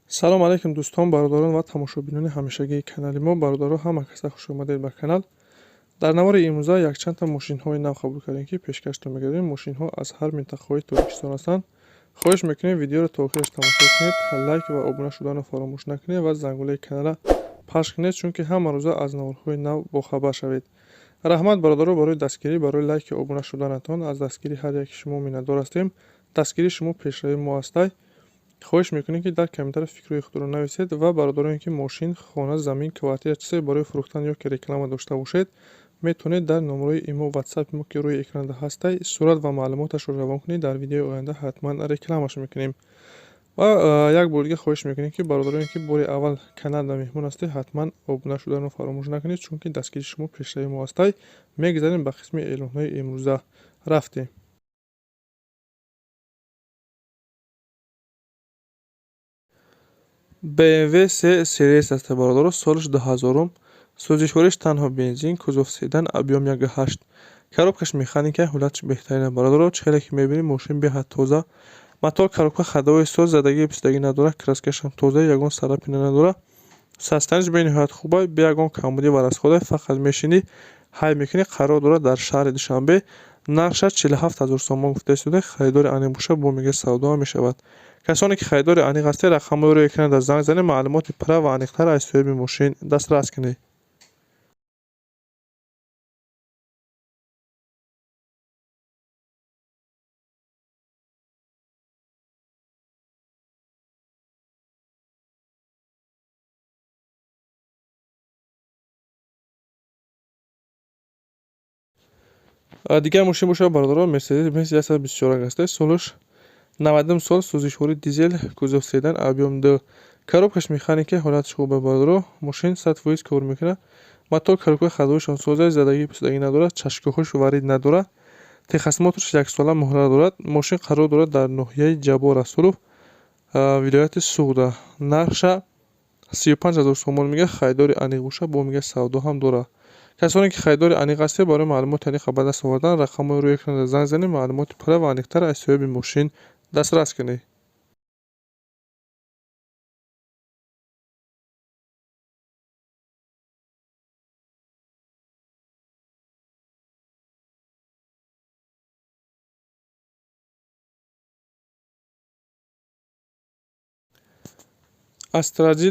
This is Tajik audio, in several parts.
салом алейкум дӯстон, бародарон ва тамошобинони ҳамешагии канали мо. Бародаро ҳама каса хушомадед ба канал. Дар навори имрӯза якчандта мошинҳои нав қабул кардем, ки пешкаштон мекардем. Мошинҳо аз ҳар минтақаҳои Тоҷикистон ҳастанд. хоҳиш мекунем видеоро то охираш тамошо кунед, лайк ва обуна шуданро фаромӯш накунед ва зангулаи каналро пахш кунед, чунки ҳама рӯза аз наворҳои нав бохабар шавед. раҳмат бародаро барои дастгирӣ, барои лайки обуна шуданатон. аз дастгирии ҳар яки шумо миннатдор ҳастем. дастгирии шумо пешравии мо ҳастай. хоҳиш мекунем ки дар комментариё фикрҳои худро нависед ва бародароне ки мошин, хона, замин, квартира чизе барои фурӯхтан ё ки реклама дошта бошед, метавонед дар номерои имо ватсапи мо ки рӯи экранда ҳастай сурат ва маълумоташро равон кунед. дар видеои оянда ҳатман рекламаш мекунем. ва як бор дига хоҳиш мекунем ки бародароне ки бори аввал каналда меҳмон ҳастед, ҳатман обуна шуданро фаромӯш накунед, чунки дастгирии шумо пешравии мо ҳастай. мегзарем ба қисми эълонҳои имрӯза. рафтем. BMW 3 серияс аст бародаро, солиш 2000, сӯзишвориш танҳо бензин, кузов седан, объем 1.8, коробкаш механика, ҳолатиш беҳтарин бародаро. чехеле ки мебинем мошин беҳад тоза, мотор коробка ходовой соз, задагии пистагӣ надорад, краскашам тоза, ягон сарапина надорад, састаниш бениҳоят хуба, бе ягон камбудӣ ва расхода. фақат мешинӣ ҳай мекунӣ. қарор дорад дар шаҳри душанбе. нархша 47000 сомон гуфта истода. харидори аниқ боша бо мега савдо мешавад. касоне ки харидори аниқ ҳастед, рақамҳои рӯи экрана занг занед, маълумоти пурра ва аниқтар аз соҳиби мошин дастрас кунед. дигар мошин боша бародаро, мерседес бенз 124 ҳастай, солиш 90 сол, сӯзишвори дизел, кузов седан, объем 2, коробкаш механика, ҳолатиш хуба бародаро. мошин 100% кор мекунад. мотор коробка ходовойшон соза, задагии пистагӣ надорад, чашкоҳош варид надорад, техосмотрш 1 сола муҳлат дорад. мошин қарор дорад дар ноҳияи ҷабор расулов, вилояти суғда. нархша 35000 сомон мега. харидори аниқ боша бо мега савдо ҳам дорад. касоне ки харидори аниқ ҳастед, барои маълумоти аниқ ба даст овардан, рақамҳои рӯи экрана занг занед, маълумоти пурра ва аниқтар аз соҳиби мошин дастрас кунед. астраҷи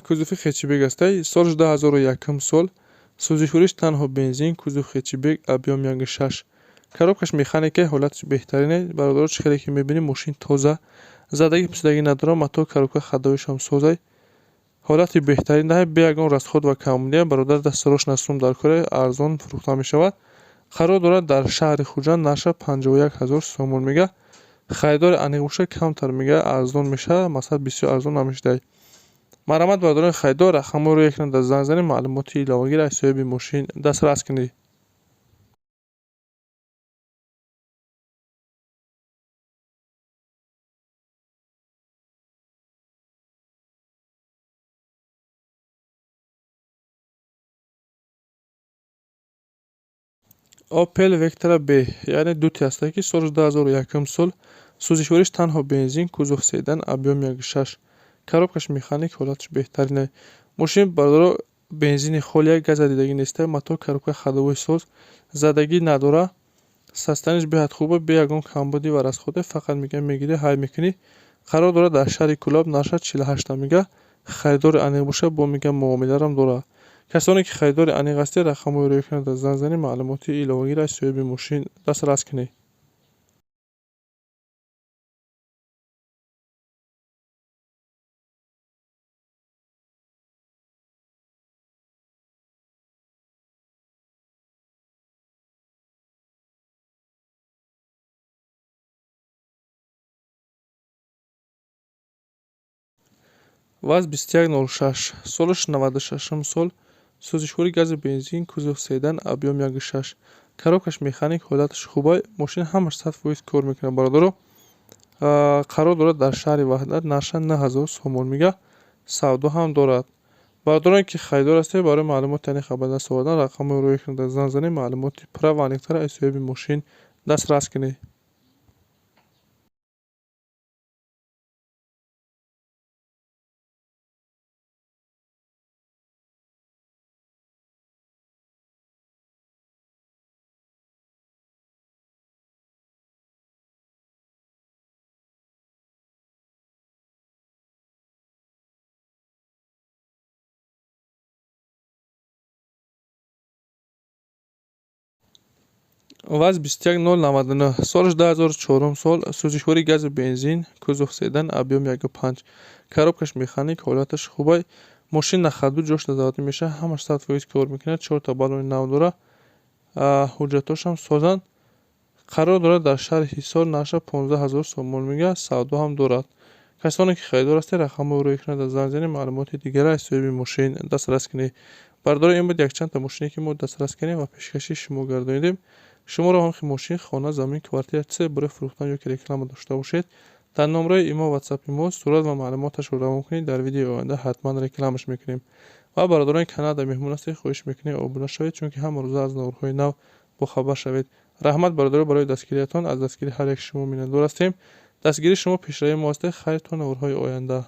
кузуфи хечибег ҳастай, солиш 2001 сол, сӯзишвориш танҳо бензин, кузов хечибег, объем 1.6, коробкаш механика, ҳолатиш беҳтарин бародаро. чехеле ки мебинем мошин тоза, задагӣ пистагӣ надорад, мотор коробка ходовойшам созай, ҳолати беҳтарин даҳед, бе ягон расход ва камбудия. бародар дастарош насрум дар кори арзон фурӯхта мешавад. қарор дорад дар шаҳри хуҷанд. нарша 51000 сомон мега. харидори аниқ боша камтар мега арзон мешавад, масалан бисёр арзон намешавад. марҳамат бародарони харидор, рақамҳои рӯи экрана занг занед, маълумоти иловагиро аз соҳиби мошин дастрас кунед. Opel Vectra B, яъне дути ҳастай, ки солиш 2001 сол, сӯзишвориш танҳо бензин, кузов седан, объем 1.6, коробкаш механик, ҳолатиш беҳтарин. мошин бародаро бензини хол, як газа дидагӣ нестай, мотор коробка ходовой соз, задагӣ надорад, састаниш беҳад хуба, бе ягон камбудӣ ва расхода. фақат мегирӣ ҳай мекунӣ. қарор дорад дар шаҳри кӯлаб. нарша 48 мега. харидори аниқ боша бо мега муомиларам дорад. касоне ки харидори аниқ ҳастед, рақамҳои рӯи экрана занг занед, маълумоти иловагиро аз соҳиби мошин дастрас кунед. ваз 2106, солиш 96 сол, сӯзишвори гази бензин, кузов седан, объем 1.6, коробкаш механик, ҳолатиш хубай. мошин ҳамаш 100% кор мекунад бародаро. қарор дорад дар шаҳри ваҳдат. нарша 9000 сомон мега. савдо ҳам дорад. бародароне ки харидор ҳастед, барои маълумоти аниқ ба даст овардан, рақамҳои рӯи экрана занг занед, маълумоти пурра ва аниқтар аз соҳиби мошин дастрас кунед. ВАЗ 21099 солиш 2004 сол, сӯзишвори гази бензин, кузов седан, объем 1.5, коробкаш механик, ҳолаташ хубай, мошин на ходу ҷош назавода мешавад, ҳамаш 100% кор мекунад, 4 та баллони нав дорад, ҳуҷҷатошам созанд. Қарор дорад дар шаҳри Ҳисор, нарша 15000 сомон мегӯяд, савдо ҳам дорад. Касоне ки харидор ҳастед, рақамҳои рӯи экран дар занг занед, маълумоти дигара аз соҳиби мошин дастрас кунед. Бардори ин буд якчандта мошине ки мо дастрас кардем ва пешкаши шумо гардонидем. Шуморо ҳамхи мошин, хона, замин, квартира чизе барои фурӯхтан ё ки реклама дошта бошед, дар номраи имо ватсапи мо сурат ва маълумоташро равон кунед. Дар видеои оянда ҳатман рекламаш мекунем. Ва бародарони Канада меҳмон ҳастед, хоҳиш мекунем обуна шавед, чунки ҳама рӯза аз новорҳои нав бохабар шавед. Раҳмат бародаро барои дастгириятон. Аз дастгирии ҳар як шумо миннатдор ҳастем. Дастгирии шумо пешравии мо ҳастед. Хайртон новорҳои оянда.